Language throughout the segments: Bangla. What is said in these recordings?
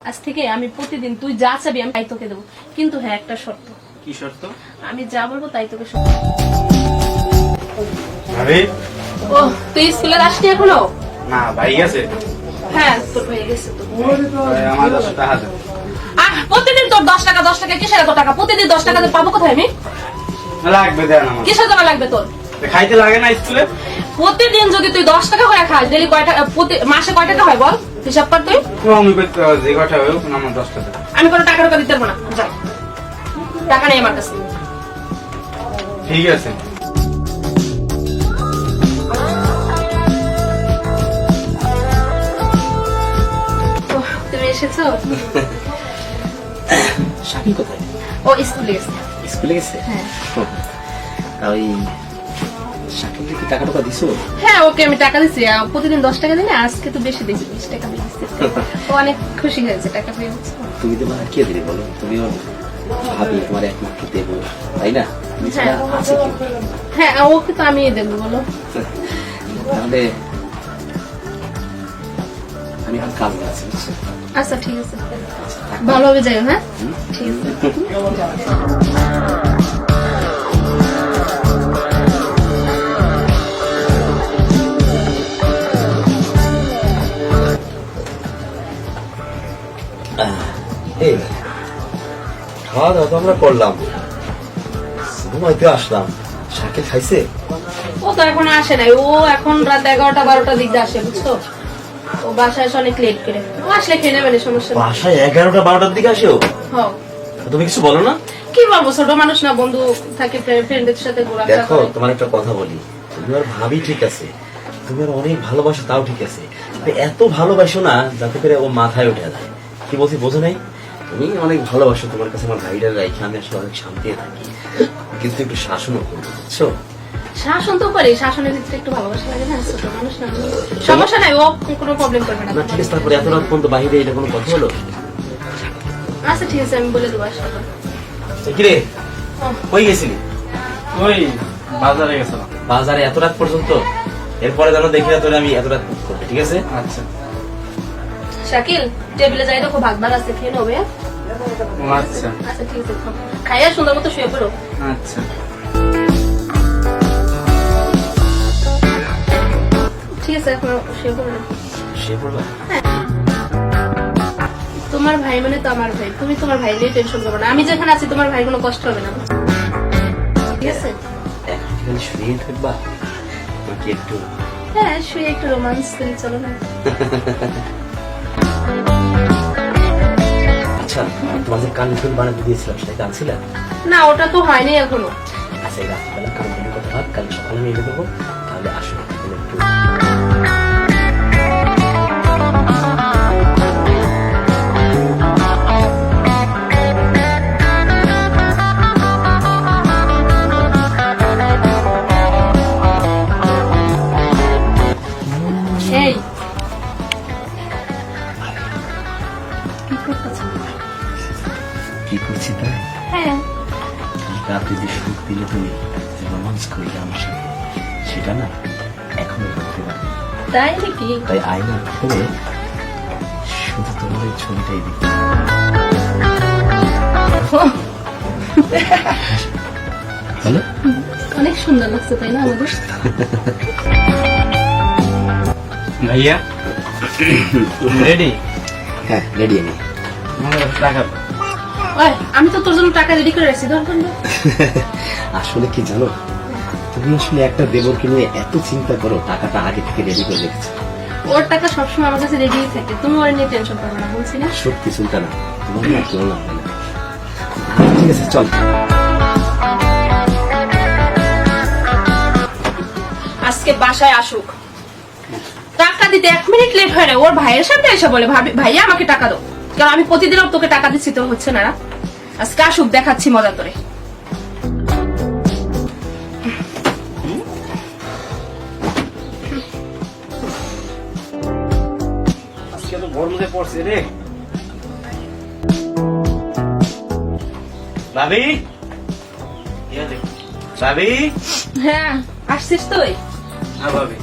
আজ থেকে আমি প্রতিদিন তুই যা চাবি আমি তাই তোকে দেবো, কিন্তু হ্যাঁ একটা শর্ত। কি শর্ত? আমি যা বলবো তাই তোকে শুনতে আরে ও তুই স্কুলে আসনি এখনো? না, ভাই আছে। হ্যাঁ তোর হয়ে গেছে তো। আমার 10 টাকা আছে। প্রতিদিন তোর 10 টাকা 10 টাকা কিসের এত টাকা? প্রতিদিন 10 টাকা পাবো কোথায় আমি? লাগবে দেন আমার। কিসের জন্য লাগবে তোর? খাইতে লাগে না স্কুলে? প্রতিদিন যদি তুই 10 টাকা করে খাস, ডেলি কয় টাকা, মাসে কয় টাকা হয় বল? হিসাব কর তুই। আমি করতে হবে, যে কটা হোক আমার 10 টাকা। আমি কোনো টাকা দিতে পারবো না, যা। টাকা নেই আমার কাছে। ঠিক আছে। তুমি এসেছো? শাকিল কোথায়? ও স্কুলে গেছে। স্কুলে গেছে? হ্যাঁ ওই শাকিল কি টাকা টাকা দিছো? হ্যাঁ ওকে আমি টাকা দিচ্ছি, প্রতিদিন 10 টাকা দিলে আজকে তো বেশি দিয়েছি, 20 টাকা দিয়েছি। ও অনেক খুশি হয়েছে টাকা পেয়ে। তুমি দেবা আর কে দিবে বলো? তুমিও ভাবি তোমার একমাত্র দেবো, তাই না? তুমি ছাড়া আছে কি? হ্যাঁ ওকে তো আমি দেখবো, বলো। তাহলে আমি এখন কাজে আছি, বুঝছো? আচ্ছা ঠিক আছে, ভালোভাবে যাও। হ্যাঁ ঠিক আছে। এই খাওয়া দাওয়া তো আমরা করলাম, ঘুমাইতে আসলাম। শাকিল খাইছে? ও তো এখন আসে নাই, ও এখন রাত 11টা 12টার দিকে আসে, বুঝছো? ও বাসায় এসে অনেক লেট করে, ও আসলে খেয়ে নেবে না, সমস্যা নেই। বাসায় 11টা 12টার দিকে আসে ও? হ্যাঁ তুমি কিছু বলো না? কি বলবো, ছোট মানুষ না, বন্ধু থাকে, ফ্রেন্ডের সাথে ঘোরাফেরা দেখো করে। তোমার একটা কথা বলি, তুমি আর ভাবি ঠিক আছে, তুমি আর অনেক ভালোবাসো তাও ঠিক আছে, তবে এত ভালোবাসো না যাতে করে ও মাথায় উঠে যায়। কি বলছি বোঝো নাই? তুমি অনেক ভালোবাসো, তোমার কাছে আমার ভাইটার রাইখে আমি আসলে অনেক শান্তি থাকি, কিন্তু একটু শাসনও করবো, বুঝছো? শাসন তো করে, শাসনের ভিতরে একটু ভালোবাসা লাগে না, ছোট মানুষ না, সমস্যা নাই, ও কোনো প্রবলেম করবে না। না ঠিক আছে, তারপরে এত রাত পর্যন্ত বাহিরে এটা কোনো কথা হলো? আচ্ছা ঠিক আছে, আমি বলে দেবো আসলে। কিরে কই গেছিলি? ওই বাজারে গেছিলাম। বাজারে এত রাত পর্যন্ত? এরপরে যেন দেখি না তোরে আমি এত রাত করবে, ঠিক আছে? আচ্ছা শাকিল টেবিলে যাই দেখো, ভাগ ভাগ আছে, খেয়ে নেবে। আচ্ছা আচ্ছা ঠিক আছে, খাইয়া সুন্দর মতো শুয়ে পড়ো। আচ্ছা। ঠিক আছে, এখন শুয়ে পড়ো। সে পড়বা? তোমার ভাই মানে তো আমার ভাই, তুমি তোমার ভাই নিয়ে টেনশন করবে না, আমি যেখানে আছি তোমার ভাই কোনো কষ্ট হবে না, ঠিক আছে? এখন কি খালি শুয়ে থাকবা নাকি একটু? হ্যাঁ শুয়ে একটু রোমান্স করি, চলো না? আচ্ছা, তোমার যে কান ফুল বানাতে দিয়েছিলাম সেটা কি আনছিলে? না ওটা তো হয়নি এখনো। আচ্ছা এই রাত্রিবেলা কান ফুলের কথা ভাব, কাল সকালে আমি এনে দেবো, তাহলে আসো এখন একটু। এই কি করতেছ? কি করছি তাই? হ্যাঁ রাতে যে সুখ দিলে তুমি, রোমান্স করলে আমার সাথে, সেটা না এখনো করতে পারি। তাই নাকি? তাই আয়না খুলে শুধু তোমার এই ছবিটাই দেখি। বলো? অনেক সুন্দর লাগছে তাই না আমাদের? ভাইয়া রেডি? হ্যাঁ রেডি আমি। আমার টাকা দাও। ওই আমি তো তোর জন্য টাকা রেডি করে রাখছি, দরকার নেই। আসলে কি জানো, তুমি আসলে একটা দেবরকে নিয়ে এত চিন্তা করো, টাকাটা আগে থেকে রেডি করে রেখেছো। ওর টাকা সবসময় আমার কাছে রেডি থাকে, তুমি ওর নিয়ে টেনশন করবে না, বলছি না? সত্যি চিন্তা না, তোমার না কেউ না হয় না। ঠিক আছে চল। আজকে বাসায় আসুক, টাকা দিতে 1 মিনিট লেট হয় না, ওর ভাইয়ের সামনে এসে বলে ভাইয়া আমাকে টাকা দাও, কারণ আমি প্রতিদিন তোকে টাকা দিচ্ছি, তো হচ্ছে না। আজকে আসুক, দেখাচ্ছি মজা করে। আজকে তো ভোর মধ্যে পড়ছে রে। ভাবি ভাবি? হ্যাঁ আসছিস তুই? হ্যাঁ ভাবি।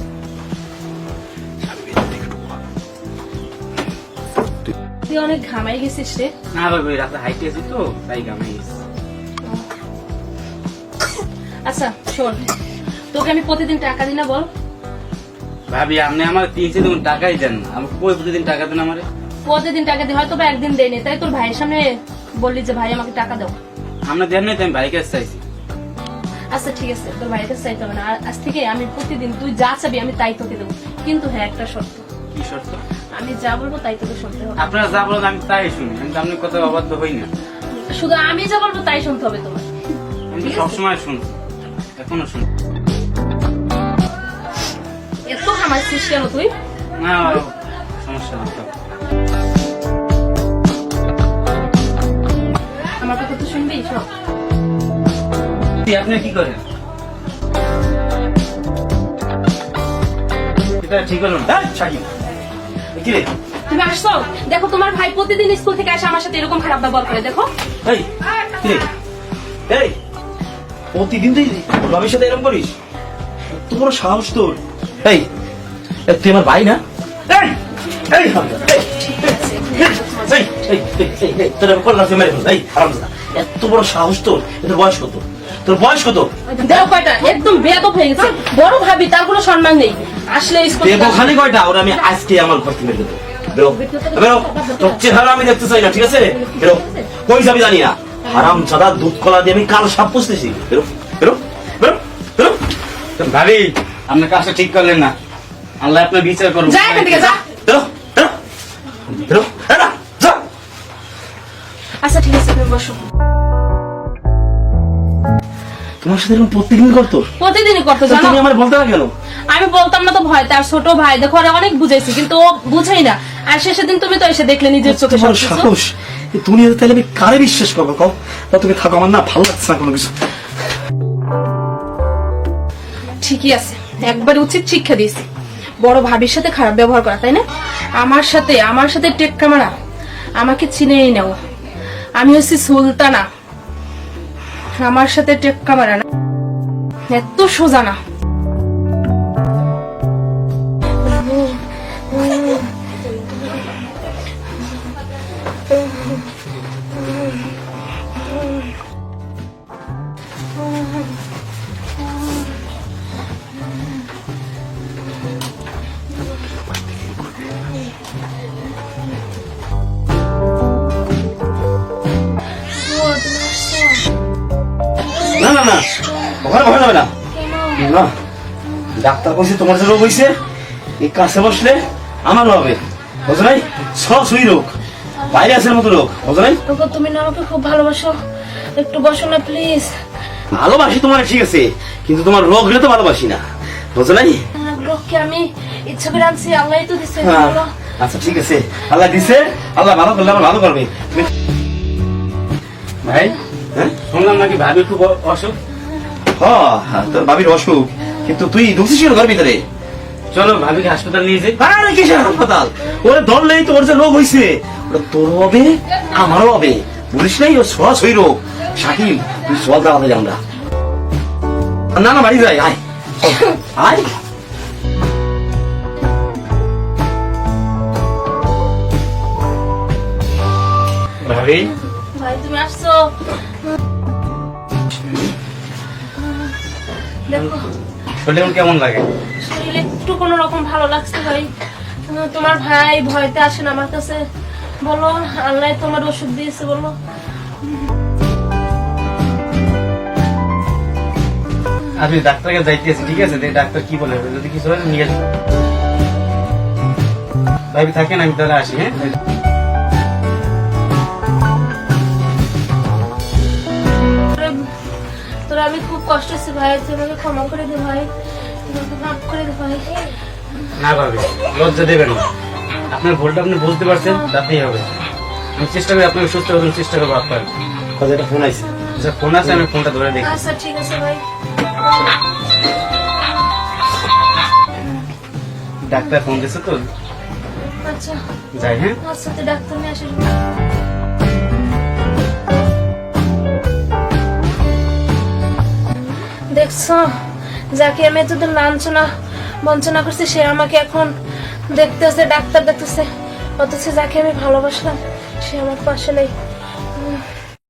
আজকে অনেক ঘামাই গেছিস রে। না ভাবি রাতে হাইটে আছি তো তাই গামে গেছি। আচ্ছা শোন, তোকে আমি প্রতিদিন টাকা দিই না বল? ভাবি আপনি আমার 300 টাকাই দেন, আমি কই প্রতিদিন টাকা দেন আমারে? প্রতিদিন টাকা দিই, হয়তো বা একদিন দেয়নি, তাই তোর ভাইয়ের সামনে বললি যে ভাই আমাকে টাকা দাও। আমরা দেন নাই, তাই আমি ভাইয়ের কাছে চাইছি। আচ্ছা ঠিক আছে, তোর ভাইয়ের কাছে চাইতে হবে না। আর আজ থেকে আমি প্রতিদিন তুই যা চাবি আমি তাই তোকে দেবো, কিন্তু হ্যাঁ একটা শর্ত, কি শর্ত? আমি যা বলবো তাই তোকে শুনতে হবে। আপনারা যা বলেন আমি তাই শুনি, আমি তো আপনার কথা অবাধ্য হই না। শুধু আমি যা বলবো তাই শুনতে হবে তোমার। আমি তো সবসময় শুনি, এখনো শুনি। এত হামাচ্ছিস কেন তুই? না সমস্যা নেই। আমার কথা তো শুনবি সব। আপনি কি করেন? এটা ঠিক হলো না। শাকিব কি রে? তুমি আসছো, দেখো তোমার ভাই প্রতিদিন স্কুল থেকে আসে আমার সাথে এরকম খারাপ ব্যবহার করে। দেখো এই কি রে? এই প্রতিদিন তুই রবির সাথে এরকম করিস? এত বড় সাহস তোর! এই তুই আমার ভাই না? এই এই হারামজাদা, তোর আমি করলাম মেরে ফেলবো। এই হারামজাদা, এত বড় সাহস তোর! তোর বয়স কত? তোর বয়স কত? দেখো কয়টা একদম বেয়াদব হয়ে গেছে। বড় ভাবি তার কোনো সম্মান নেই। আসলে স্কুল দেবো খালি কয়টা? ওরা আমি আজকে আমার ঘর থেকে বের দেবো। বেরো বেরো, তোর চেহারা আমি দেখতে চাই না, ঠিক আছে? বেরো, কই যাবি জানি না। হারামজাদা, দুধ কলা দিয়ে আমি কাল সাপ পুষতেছি। বেরো বেরো বেরো বেরো। ভাবি আপনি কাজটা ঠিক করলেন না, আল্লাহ আপনার বিচার করবো। যা এখান থেকে যা। বেরো বেরো বেরো, যা যা। আচ্ছা ঠিক আছে, তুমি বসো। তোমার সাথে এরকম প্রতিদিন করতো? প্রতিদিনই করতে তা জানো। তুমি আমার বলতে না কেন? আমি বলতাম না তো ভয়, তার ছোট ভাই দেখো ওরা অনেক বুঝাইছি কিন্তু ও বুঝেই না। আর শেষের দিন তুমি তো এসে দেখলে নিজের চোখে তোমার সবকিছু। সাহস! এই দুনিয়াতে তাহলে আমি কারে বিশ্বাস করবো কও? তা তুমি থাকো, আমার না ভালো লাগছে না কোনো কিছু। ঠিকই আছে, একবার উচিত শিক্ষা দিয়েছি। বড় ভাবির সাথে খারাপ ব্যবহার করা, তাই না? আমার সাথে টেক্কা মারা। আমাকে চিনেই নাও, আমি হচ্ছি সুলতানা। আমার সাথে টেক্কা মারা না, এত সোজা না। না না না, ওখানে বসা যাবে না। না, ডাক্তার বলছে তোমার যে রোগ হয়েছে, এই কাছে বসলে আমার হবে, বুঝো নাই? সরাসরি রোগ, ভাইরাসের মতো রোগ, বুঝো নাই? ওগো, তুমি না আমাকে খুব ভালোবাসো, একটু বসো না প্লিজ। ভালোবাসি তোমার, ঠিক আছে, কিন্তু তোমার রোগ হলে তো ভালোবাসি না, বুঝো নাই? লোককে আমি ইচ্ছা করে আনছি, আল্লাহ তো দিচ্ছে। হ্যাঁ, আচ্ছা ঠিক আছে, আল্লাহ দিছে, আল্লাহ ভালো করলে আমার ভালো করবে। তুমি ভাই হ্যাঁ শুনলাম নাকি ভাবি খুব অসুখ। হ্যাঁ, তোর ভাবির অসুখ, কিন্তু তুই ঢুকছিস কেন ঘর ভিতরে? চলো ভাবিকে হাসপাতাল নিয়ে যাই। আরে কিসের হাসপাতাল? ওরে ধরলেই তোর যে রোগ হয়েছে ওটা তোর হবে, আমারও হবে, বুঝিস নাই? ও সরাসরি রোগ। শাকিল, তুই চল দাঁড়াতে যাও না। না না, বাড়ি যাই, আয় চল, আয়। ভাবি ভাই তুমি আসছো, দেখো শরীর কেমন লাগে? শরীরে একটু কোনো রকম ভালো লাগছে ভাই। তোমার ভাই ভয়তে আসেন আমার কাছে, বলো আল্লাহ তোমার ওষুধ দিয়েছে, বলো। আমি ডাক্তারকে যাইতেছি, ঠিক আছে? ডাক্তার কি বলে, যদি কিছু হয় নিয়ে যাবো। ভাবি থাকেন, আমি তাহলে আসি। হ্যাঁ, তোরা আমি খুব কষ্ট হচ্ছে ভাই, তোমাকে ক্ষমা করে দে ভাই, তোমাকে মাফ করে দে ভাই। না ভাবি, লজ্জা দেবেন না, আপনার ভুলটা আপনি বুঝতে পারছেন, তাতেই হবে। আমি চেষ্টা করি আপনাকে সুস্থ করার চেষ্টা করবো। আপনার কাজে একটা ফোন আইছে। আচ্ছা ফোন আছে, আমি ফোনটা ধরে দেখি। আচ্ছা ঠিক আছে ভাই। ডাক্তার ফোন দিচ্ছে তো, আচ্ছা যাই। হ্যাঁ, আচ্ছা, তো ডাক্তার নিয়ে আসিস। দেখছো, যাকে আমি এতদিন লাঞ্ছনা বঞ্চনা করছি, সে আমাকে এখন দেখতেছে, ডাক্তার দেখতেছে। অথচ যাকে আমি ভালোবাসলাম সে আমার পাশে নেই।